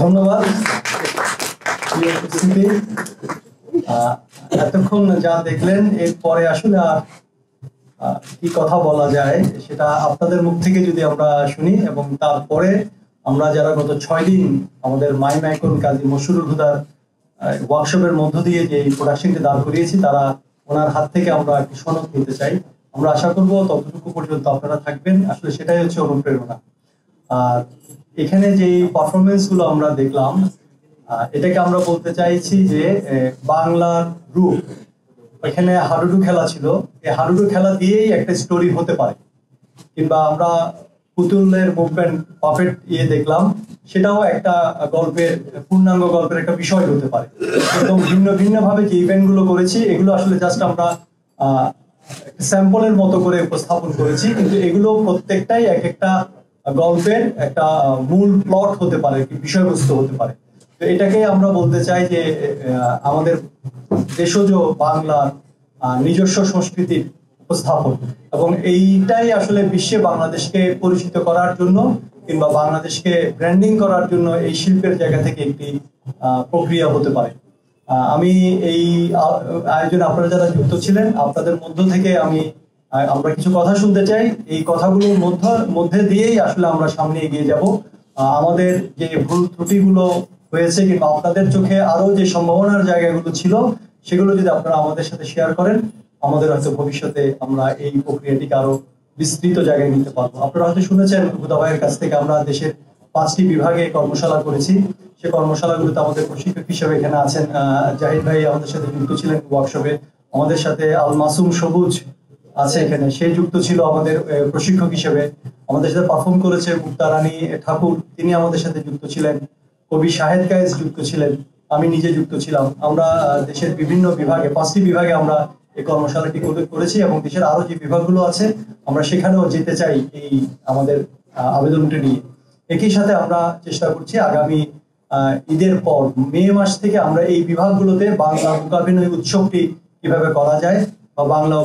ধন্যবাদ। এতক্ষণ যা দেখলেন এরপরে আসলে আর কি কথা বলা যায় সেটা আপনাদের মুখ থেকে যদি আমরা শুনি, এবং তারপরে আমরা যারা গত 6 দিন আমাদের মাইম আইকন কাজী মশরুল হুদার ওয়ার্কশপের মধ্য দিয়ে যে প্রোডাকশনটি দাঁড় করিয়েছি, তারা ওনার হাত থেকে আমরা একটি সনদ নিতে চাই। আমরা আশা করব ততটুকু পর্যন্ত আপনারা থাকবেন, আসলে সেটাই হচ্ছে অনুপ্রেরণা। আর এখানে যে পারফরমেন্স গুলো আমরা দেখলাম, এটাকে আমরা বলতে চাইছি যে বাংলার রূপ। এখানে হাডুডু খেলা ছিল, এই হাডুডু খেলা দিয়েই একটা স্টোরি হতে পারে, কিংবা আমরা পুতুলের মুভমেন্ট পাপেট দেখলাম, সেটাও একটা গল্পের পূর্ণাঙ্গ গল্পের একটা বিষয় হতে পারে। এবং ভিন্ন ভিন্ন ভাবে যে ইভেন্ট গুলো করেছি এগুলো আসলে জাস্ট আমরা স্যাম্পলের মতো করে উপস্থাপন করেছি, কিন্তু এগুলো প্রত্যেকটাই এক একটা গল্পের একটা মূল প্লট হতে পারে, বিষয়বস্তু হতে পারে। তো এটাকে আমরা বলতে চাই যে আমাদের দেশজ বাংলার নিজস্ব সংস্কৃতির উপস্থাপন, এবং এইটাই আসলে বিশ্বে বাংলাদেশকে পরিচিত করার জন্য কিংবা বাংলাদেশকে ব্র্যান্ডিং করার জন্য এই শিল্পের জায়গা থেকে একটি প্রক্রিয়া হতে পারে। আমি এই আয়োজনে আপনারা যারা যুক্ত ছিলেন, আপনাদের মধ্য থেকে আমরা কিছু কথা শুনতে চাই। এই কথাগুলোর মধ্যে দিয়েই আসলে আমরা সামনে এগিয়ে যাব। আমাদের যে ভুল ত্রুটিগুলো হয়েছে কিংবা আপনাদের চোখে আরো যে সম্ভাবনার জায়গাগুলো ছিল, সেগুলো যদি আপনারা আমাদের সাথে শেয়ার করেন, আমাদের হয়তো ভবিষ্যতে আমরা এই প্রক্রিয়াটিকে আরো বিস্তৃত জায়গায় নিতে পারবো। আপনারা হয়তো শুনেছেন হুদা ভাইয়ের কাছ থেকে আমরা দেশের 5টি বিভাগে কর্মশালা করেছি। সে কর্মশালাগুলোতে আমাদের প্রশিক্ষক হিসেবে এখানে আছেন জাহিদ ভাই, আমাদের সাথে যুক্ত ছিলেন ওয়ার্কশপে। আমাদের সাথে আল মাসুম সবুজ আছে এখানে, সে যুক্ত ছিল আমাদের প্রশিক্ষক হিসেবে। আমাদের সাথে পারফর্ম করেছে মুক্তা রানী ঠাকুর, তিনি আমাদের সাথে যুক্ত ছিলেন। কবি শাহেদ কায়েস যুক্ত ছিলেন, আমি নিজে যুক্ত ছিলাম। আমরা দেশের বিভিন্ন বিভাগে 5টি বিভাগে আমরা এই কর্মশালাটি করেছি, এবং দেশের আরো যে বিভাগগুলো আছে আমরা সেখানেও যেতে চাই এই আমাদের আবেদনটি নিয়ে। একই সাথে আমরা চেষ্টা করছি আগামী ঈদের পর মে মাস থেকে আমরা এই বিভাগগুলোতে বাংলা মূকাভিনয় উৎসবটি কিভাবে করা যায়, বা বাংলা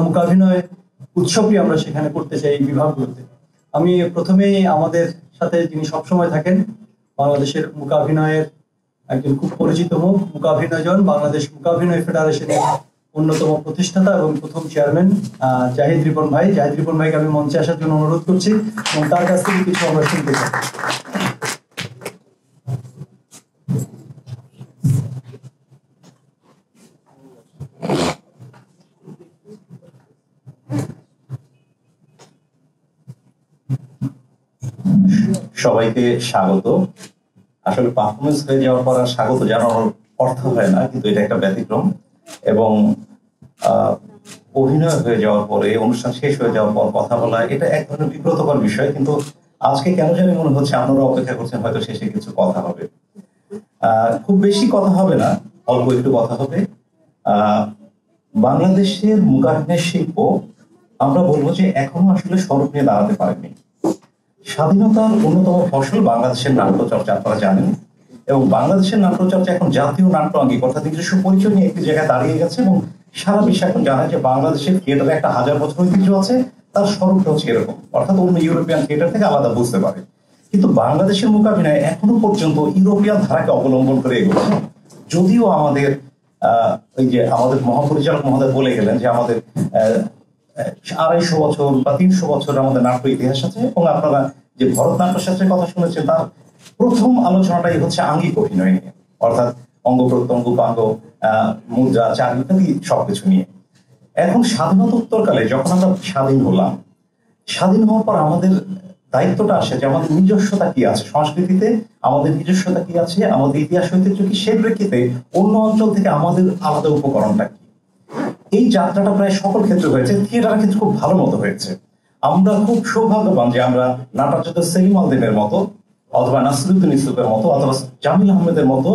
মূকাভিনয় উৎসবটি আমরা সেখানে করতে চাই এই বিভাগগুলোতে। আমি প্রথমেই আমাদের সাথে যিনি সবসময় থাকেন, বাংলাদেশের মূকাভিনয়ের একজন খুব পরিচিত মুখ, মূকাভিনয়জন, বাংলাদেশ মূকাভিনয় ফেডারেশনের অন্যতম প্রতিষ্ঠাতা এবং প্রথম চেয়ারম্যান জাহিদ রিপন ভাই। জাহিদ রিপন ভাইকে আমি মঞ্চে আসার জন্য অনুরোধ করছি, এবং তার কাছ থেকে কিছু আমরা শুনতে চাই। সবাইকে স্বাগত। আসলে পারফরমেন্স হয়ে যাওয়ার পর আর স্বাগত জানানোর অর্থ হয় না, কিন্তু এটা একটা ব্যতিক্রম। এবং অভিনয় হয়ে যাওয়ার পরে, অনুষ্ঠান শেষ হয়ে যাওয়ার পর কথা বলা, এটা এক ধরনের বিব্রতকর বিষয়। কিন্তু আজকে কেন জানি মনে হচ্ছে আপনারা অপেক্ষা করছেন হয়তো শেষে কিছু কথা হবে। খুব বেশি কথা হবে না, অল্প একটু কথা হবে। বাংলাদেশের মূকাভিনয় শিল্প আমরা বলবো যে এখনো আসলে স্বরূপ নিয়ে দাঁড়াতে পারেনি। স্বাধীনতার অন্যতম ফসল বাংলাদেশের নাট্যচর্চা, আপনারা জানেন। এবং বাংলাদেশের নাট্যচর্চা এখন জাতীয় নাট্য আঙ্গিক অর্থাৎ নিজস্ব পরিচয় নিয়ে একটি জায়গায় দাঁড়িয়ে গেছে, এবং সারা বিশ্ব এখন জানে যে বাংলাদেশের থিয়েটারে একটা 1000 বছর ঐতিহ্য আছে, তার স্বরূপটা হচ্ছে এরকম, অর্থাৎ অন্য ইউরোপিয়ান থিয়েটার থেকে আলাদা বুঝতে পারে। কিন্তু বাংলাদেশের মূকাভিনয় এখনো পর্যন্ত ইউরোপিয়ান ধারাকে অবলম্বন করে এগোচ্ছে। যদিও আমাদের ওই যে আমাদের মহাপরিচালক মহোদয় বলে গেলেন যে আমাদের 250 বছর বা 300 বছর আমাদের নাট্য ইতিহাস আছে, এবং আপনারা যে ভরতনাট্য শাস্ত্রের কথা শুনেছেন তার প্রথম আলোচনাটাই হচ্ছে আঙ্গিক অভিনয় নিয়ে, অর্থাৎ অঙ্গ প্রত্যঙ্গ, উপাঙ্গ, মুদ্রা, চাল ইত্যাদি সবকিছু নিয়ে। এখন স্বাধীনতোত্তরকালে যখন আমরা স্বাধীন হলাম, স্বাধীন হওয়ার পর আমাদের দায়িত্বটা আসে যে আমাদের নিজস্বতা কি আছে সংস্কৃতিতে, আমাদের নিজস্বতা কি আছে, আমাদের ইতিহাস ঐতিহ্য কি, সেই প্রেক্ষিতে অন্য অঞ্চল থেকে আমাদের আলাদা উপকরণটা কি। এই যাত্রাটা প্রায় সকল ক্ষেত্রে হয়েছে, থিয়েটারের ক্ষেত্রে খুব ভালো মতো হয়েছে। আমরা খুব সৌভাগ্যবান যে আমরা নাট্যাচার্য সেলিম আলদিনের মতো, অথবা নাসিরুদ্দিন ইসুফের মতো, অথবা জামিল আহমেদের মতো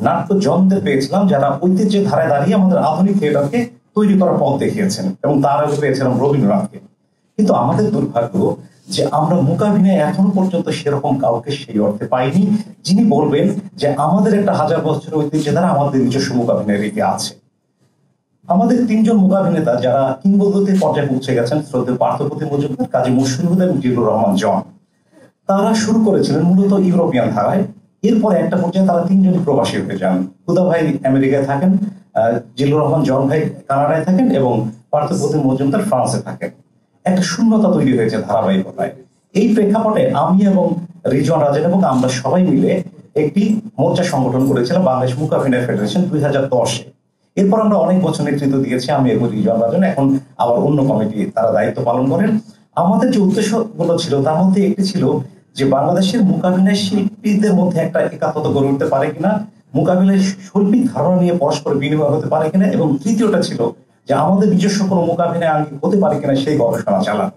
নাট্যজনদের পেয়েছিলাম যারা ঐতিহ্যের ধারায় দাঁড়িয়ে আমাদের আধুনিক থিয়েটারকে তৈরি করার পথ দেখিয়েছেন, এবং তার আগে পেয়েছিলাম রবীন্দ্রনাথকে। কিন্তু আমাদের দুর্ভাগ্য যে আমরা মূকাভিনয় এখনো পর্যন্ত সেরকম কাউকে সেই অর্থে পাইনি যিনি বলবেন যে আমাদের একটা 1000 বছরের ঐতিহ্য দ্বারা আমাদের নিজস্ব মূকাভিনয়ের রীতি আছে। আমাদের 3 জন মূকাভিনেতা যারা কিংবদন্তির পর্যায়ে পৌঁছে গেছেন, শ্রদ্ধেয় পার্থপ্রতিম মজুমদার, কাজী মশরুল হুদা এবং জিল্লুর রহমান জন, তারা শুরু করেছিলেন মূলত ইউরোপিয়ান ধারায়। এরপরে একটা পর্যায়ে তারা তিনজনই প্রবাসী হয়ে যান। হুদা ভাই আমেরিকায় থাকেন, জিল্লুর রহমান জন ভাই কানাডায় থাকেন এবং পার্থপ্রতিম মজুমদার ফ্রান্সে থাকেন। একটা শূন্যতা তৈরি হয়েছে ধারাবাহিকতায়। এই প্রেক্ষাপটে আমি এবং রিজওয়ান রাজেন এবং আমরা সবাই মিলে একটি মোর্চা সংগঠন করেছিলাম, বাংলাদেশ মূকাভিনয় ফেডারেশন, 2010-এ। এরপর আমরা অনেক বছর নেতৃত্ব দিয়েছি আমি এবং রিজওয়ান রাজন। এখন আবার অন্য কমিটি তারা দায়িত্ব পালন করেন। আমাদের যে উদ্দেশ্য গুলো ছিল তার মধ্যে একটি ছিল যে বাংলাদেশের মূকাভিনয় শিল্পীদের মধ্যে একটা একাত্মতা গড়ে উঠতে পারে কিনা, মূকাভিনয় শৈল্পিক ধারণা নিয়ে পরস্পর বিনিময় হতে পারে কিনা, এবং তৃতীয়টা ছিল যে আমাদের নিজস্ব কোনো মূকাভিনয় আঙ্গিক হতে পারে কিনা সেই গবেষণা চালানো।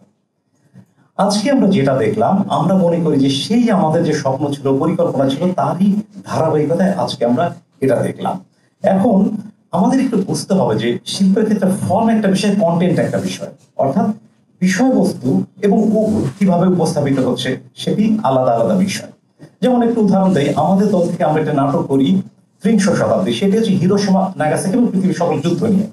আজকে আমরা যেটা দেখলাম, আমরা মনে করি যে সেই আমাদের যে স্বপ্ন ছিল, পরিকল্পনা ছিল, তারই ধারাবাহিকতায় আজকে আমরা এটা দেখলাম। এখন আমাদের একটু বুঝতে হবে যে শিল্পের ক্ষেত্রে ফর্ম একটা বিষয়, কন্টেন্ট একটা বিষয়, অর্থাৎ বিষয়বস্তু এবং কিভাবে উপস্থাপিত হচ্ছে সেটি আলাদা আলাদা বিষয়। যেমন একটু উদাহরণ দেই, আমাদের দল থেকে আমরা একটা নাটক করি ত্রিংশ শতাব্দী, সেটি হচ্ছে হিরোশিমা নাগাসাকি এবং পৃথিবীর সকল যুদ্ধ নিয়ে।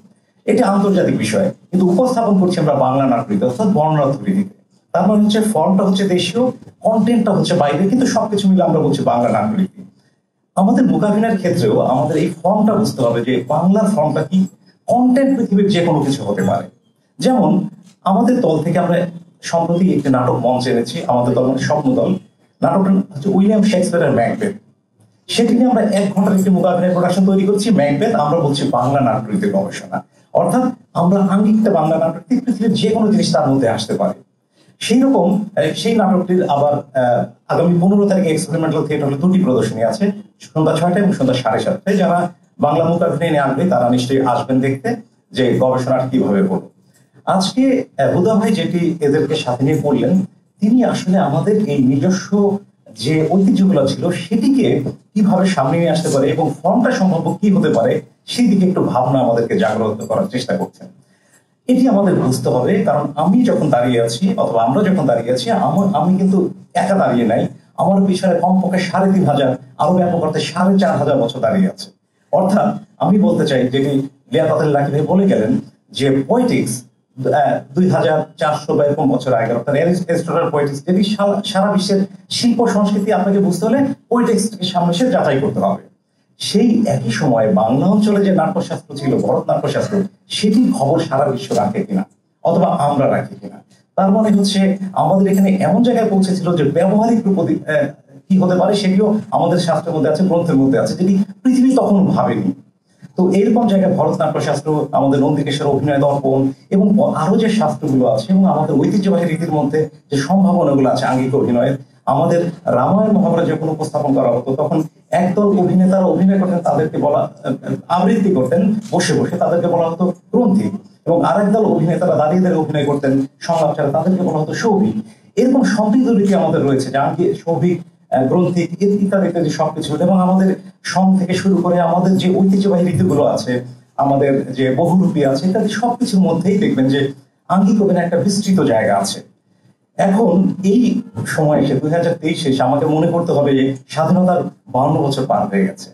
এটা আন্তর্জাতিক বিষয়, কিন্তু উপস্থাপন করছি আমরা বাংলা নাট্যরীতি অর্থাৎ বর্ণনাট্যরীতিতে। তার মানে হচ্ছে ফর্মটা হচ্ছে দেশীয়, কন্টেন্টটা হচ্ছে বাইরে, কিন্তু সবকিছু মিলে আমরা বলছি বাংলা নাট্যরীতি। আমাদের মূকাভিনয়ের ক্ষেত্রেও আমাদের এই ফর্মটা বুঝতে হবে যে বাংলার ফর্মটা কি, কন্টেন্ট পৃথিবীর যে কোনো কিছু হতে পারে। যেমন আমাদের দল থেকে আমরা সম্প্রতি একটি নাটক মঞ্চে এনেছি, আমাদের দল মানে স্বপ্ন দল। নাটকটা হচ্ছে উইলিয়াম শেক্সপিয়ারের ম্যাকবেথ। সেটি নিয়ে আমরা 1 ঘন্টার একটি মূকাভিনয় প্রোডাকশন তৈরি করছি, ম্যাকবেথ। আমরা বলছি বাংলা নাট্যরীতির গবেষণা, অর্থাৎ আমরা আঙ্গিকটা বাংলা নাট্যরীতি, পৃথিবীর যে কোনো জিনিস তার মধ্যে আসতে পারে। সেই রকম সেই নাটকটির আবার আগামী 15 তারিখে এক্সপেরিমেন্টাল থিয়েটার হলে 2টি প্রদর্শনী আছে, সন্ধ্যা 6টায় এবং সন্ধ্যা 7:30টায়। যারা বাংলা মূকাভিনয় নিয়ে আগ্রহী তারা নিশ্চয়ই আসবেন দেখতে যে গবেষণাটা কিভাবে হলো। আজকে হুদা ভাই যেটি এদেরকে সাথে নিয়ে পড়লেন, তিনি আসলে আমাদের এই নিজস্ব যে ঐতিহ্যগুলো ছিল সেটিকে কিভাবে সামনে নিয়ে আসতে পারে এবং ফর্মটা সম্ভাব্য কি হতে পারে সেই দিকে একটু ভাবনা আমাদেরকে জাগ্রত করার চেষ্টা করছেন। এটি আমাদের বুঝতে হবে, কারণ আমি যখন দাঁড়িয়ে আছি অথবা আমরা যখন দাঁড়িয়ে আছি, আমি কিন্তু একা দাঁড়িয়ে নাই, আমার পিছনে কমপক্ষে 3,500, আরো ব্যাপক অর্থে 4,500 বছর দাঁড়িয়ে আছে। অর্থাৎ আমি বলতে চাই, যেটি লিয়াকত আলী লাকী ভাই বলে গেলেন যে পয়েটিক্স 2,400 বা এরকম বছর আগে, অর্থাৎ এরিস্টটলের পয়েটিক্স, যেটি সারা বিশ্বের শিল্প সংস্কৃতি আপনাকে বুঝতে হলে পয়েটিক্সকে সামনে এসে যাচাই করতে হবে। সেই একই সময়ে বাংলা অঞ্চলে যে নাট্যশাস্ত্র ছিল, ভরত নাট্যশাস্ত্র, সেটির খবর সারা বিশ্ব রাখে কিনা অথবা আমরা রাখি কিনা। তার মানে হচ্ছে আমাদের এখানে এমন জায়গায় পৌঁছেছিল যে ব্যবহারিক রূপ কি হতে পারে সেটিও আমাদের শাস্ত্রের মধ্যে আছে, গ্রন্থের মধ্যে আছে, যেটি পৃথিবী তখন ভাবেনি। তো এইরকম জায়গায় ভরত নাট্যশাস্ত্র, আমাদের নন্দিকেশ্বর অভিনয় দর্পণ এবং আরো যে শাস্ত্রগুলো আছে এবং আমাদের ঐতিহ্যবাহী রীতির মধ্যে যে সম্ভাবনাগুলো আছে আঙ্গিক অভিনয়ের, আমাদের রামায়ণ মহাভারত যখন উপস্থাপন করা হতো তখন একদল অভিনেতারা অভিনয় করতেন, তাদেরকে বলা আবৃত্তি করতেন বসে বসে, তাদেরকে বলা হতো গ্রন্থিক, এবং আরেক দল অভিনেতারা দাঁড়িয়ে দাঁড়িয়ে অভিনয় করতেন সংলাপ ছাড়া, তাদেরকে বলা হতো সৌভিক। এরকম সমৃদ্ধ রীতি আমাদের রয়েছে, যে আঙ্গিক, সৌভিক, গ্রন্থিক ইত্যাদি ইত্যাদি সবকিছু। এবং আমাদের সং থেকে শুরু করে আমাদের যে ঐতিহ্যবাহী রীতিগুলো আছে, আমাদের যে বহুরূপী আছে, ইত্যাদি সবকিছুর মধ্যেই দেখবেন যে আঙ্গিক অভিনয় একটা বিস্তৃত জায়গা আছে। এখন এই সময় এসে 2023 এসে আমাকে মনে করতে হবে যে স্বাধীনতার 52 বছর পার হয়ে গেছে।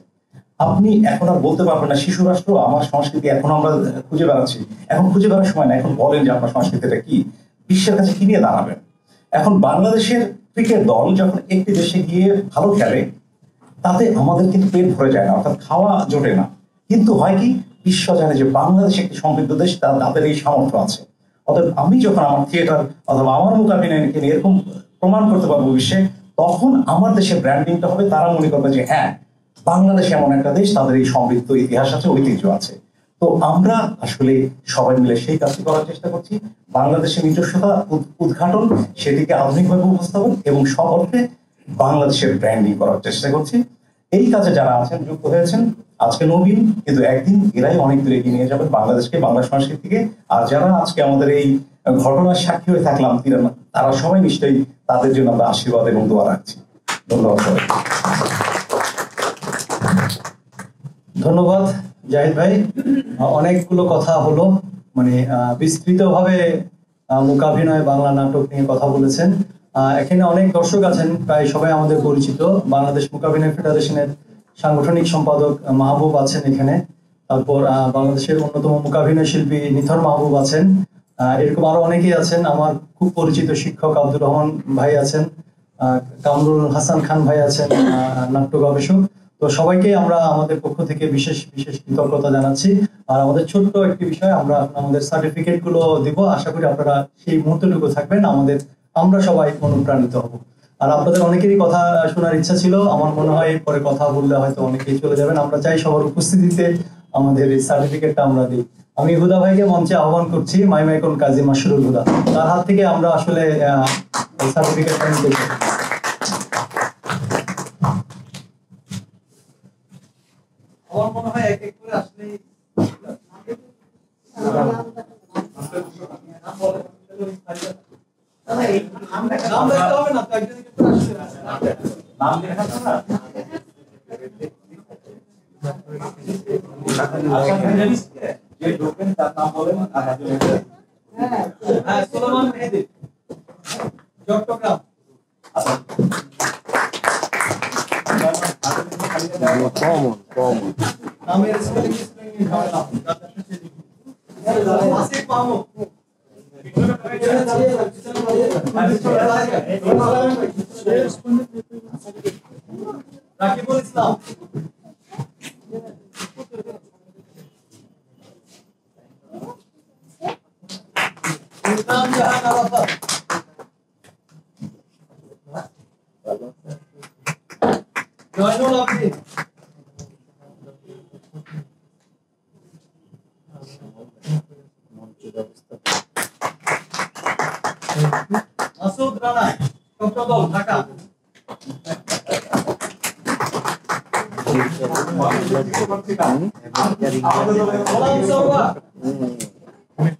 আপনি এখন আর বলতে পারবেন না শিশু রাষ্ট্র আমার সংস্কৃতি এখন আমরা খুঁজে বেড়াচ্ছি। এখন খুঁজে বেড়ার সময় না, এখন বলেন যে আপনার সংস্কৃতিটা কি, বিশ্বের কাছে কি নিয়ে দাঁড়াবেন। এখন বাংলাদেশের ক্রিকেট দল যখন একটি দেশে গিয়ে ভালো খেলে, তাতে আমাদের কিন্তু পেট ভরে যায় না, অর্থাৎ খাওয়া জোটে না, কিন্তু হয় কি, বিশ্ব জানে যে বাংলাদেশ একটি সমৃদ্ধ দেশ, তাদের এই সামর্থ্য আছে। অর্থাৎ আমি যখন আমার থিয়েটার অথবা আমার মূকাভিনয়কে নিয়ে এরকম প্রমাণ করতে পারবো বিশ্বে, তখন আমার দেশের ব্র্যান্ডিংটা হবে, তারা মনে করবে যে হ্যাঁ, বাংলাদেশ এমন একটা দেশ, তাদের এই সমৃদ্ধ ইতিহাস আছে, ঐতিহ্য আছে। তো আমরা আসলে সবাই মিলে সেই কাজটি করার চেষ্টা করছি, বাংলাদেশের নিজস্বতা উদ্ঘাটন, সেটিকে আধুনিকভাবে উপস্থাপন এবং সব অর্থে বাংলাদেশের ব্র্যান্ডিং করার চেষ্টা করছি। এই কাজে যারা আছেন, যুক্ত হয়েছেন, আজকে নবীন, কিন্তু একদিন এরাই অনেক দূরে এগিয়ে নিয়ে যাবেন বাংলাদেশকে, বাংলা সংস্কৃতিকে। আর যারা আজকে আমাদের এই ঘটনার সাক্ষী হয়ে থাকলাম, তারা সবাই নিশ্চয়ই, তাদের জন্য আমরা আশীর্বাদ এবং দোয়া রাখছি। ধন্যবাদ সবাই। ধন্যবাদ জাহিদ ভাই, অনেকগুলো কথা হলো, মানে বিস্তৃতভাবে মূকাভিনয় বাংলা নাটক নিয়ে কথা বলেছেন। এখানে অনেক দর্শক আছেন, প্রায় সবাই আমাদের পরিচিত। বাংলাদেশ মূকাভিনয় ফেডারেশনের সাংগঠনিক সম্পাদক মাহবুব আছেন এখানে, তারপর বাংলাদেশের অন্যতম মূকাভিনয় শিল্পী নিথর মাহবুব আছেন, এরকম আরো অনেকেই আছেন। আমার খুব পরিচিত শিক্ষক আব্দুর রহমান ভাই আছেন, কামরুল হাসান খান ভাই আছেন নাট্য গবেষক। তো সবাইকে আমরা আমাদের পক্ষ থেকে বিশেষ বিশেষ কৃতজ্ঞতা জানাচ্ছি। আর আমাদের ছোট্ট একটি বিষয়, আমরা আমাদের সার্টিফিকেট গুলো দিব, আশা করি আপনারা সেই মুহূর্তটুকু থাকবেন, আমরা সবাই অনুপ্রাণিত হব। আর আপনাদের অনেকেরই কথা শোনার ইচ্ছা ছিল, আমার মনে হয় পরে কথা বললে হয়তো অনেকেই চলে যাবেন। আমরা চাই সবার উপস্থিতিতে আমাদের এই সার্টিফিকেটটা আমরা দিই। আমি হুদা ভাইকে মঞ্চে আহ্বান করছি, মাইমাইকন কাজী মাশরুল হুদা, তার হাত থেকে আমরা আসলে সার্টিফিকেটটা নিতে চাই। আমার মনে হয় এক এক করে আসলে চট্টগ্রাম নামের স্পেলিং আসিফ মাহমুদ, রাকিবুল ইসলাম, ইসলাম জাহান আরাফাত, জয়নুল আবেদিন, মাসুদ রানা, চট্টদল, ঢাকা, গোলাম সরওয়ার,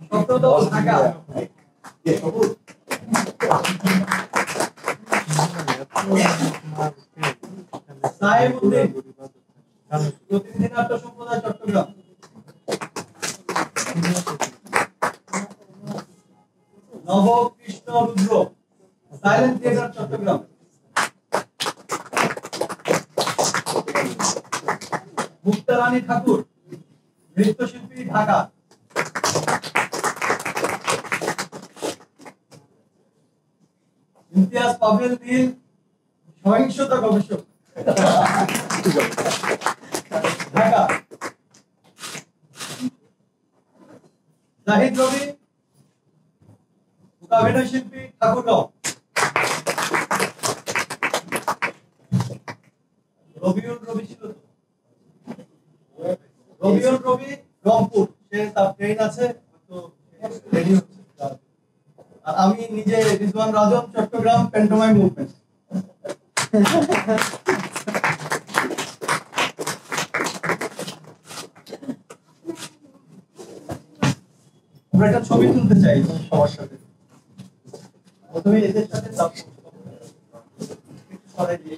চট্টদল, ঢাকা, সাহেবউদ্দিন, প্রতিনিধি নাট্য সম্প্রদায়, চট্টগ্রাম, নবকৃষ্ণ রুদ্র, সাইলেন্ট থিয়েটার, চট্টগ্রাম, মুক্তা রানী ঠাকুর, নৃত্যশিল্পী, ঢাকা, ইমতিয়াজ পাভেল নীল, সহিংসতা গবেষক, ঢাকা, জাহিদ রবি, অভিনয় শিল্পী, ঠাকুরগাঁও, রবিউল রবি ছিল তো, রবিউল রবি, রংপুর, সে তার ট্রেন আছে তো রেডি হচ্ছে। আর আমি নিজে রিজওয়ান রাজন, চট্টগ্রাম, প্যান্টোমাইম মুভমেন্ট। আমরা একটা ছবি তুলতে চাই সবার সাথে, প্রথমে এদের সাথে সরাই দিয়ে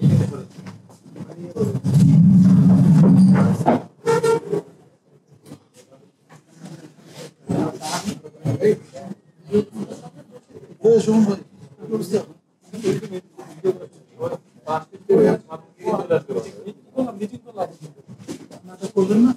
করবেন না।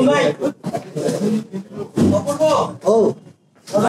ভাই